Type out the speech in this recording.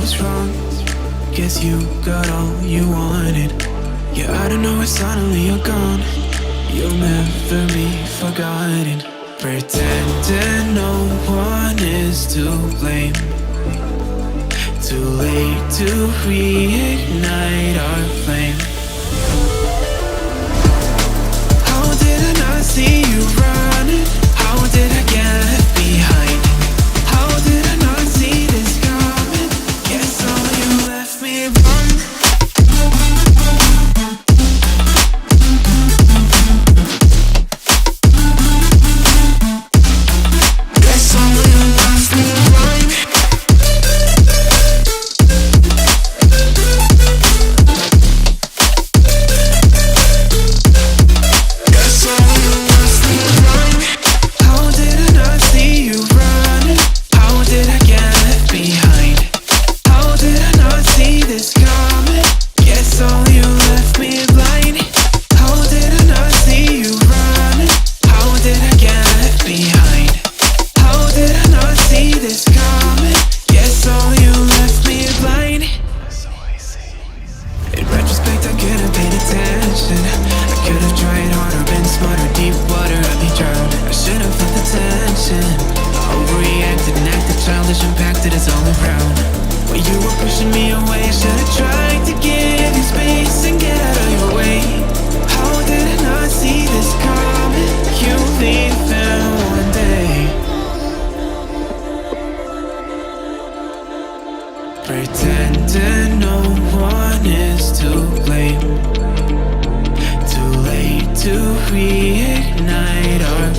was wrong. Guess you got all you wanted. Yeah, I don't know why suddenly you're gone. You'll never be forgotten. Pretending no one is to blame. Too late to reignite our flame. How did I not see you running? How did I get left behind? How did I not see this coming? Guess all you left me wrong. Guess all you left me wrong. Guess all you left me wrong. How did I not see you running? How did I get left behind? How did I not see this coming? Guess all you left me blind. How did I not see you running? How did I get left behind? How did I not see this coming? Guess all you left me blind. In retrospect, I could have paid attention. I could have tried harder, been smarter. Deep water, I'd be drowned. I should have felt the tension. I overreacted and acted childish, impacted us all around. When you were pushing me away, I should have tried to give you space and get out of your way. How did I not see this coming? You leaving one day. Pretending no one is to blame. Too late to reignite our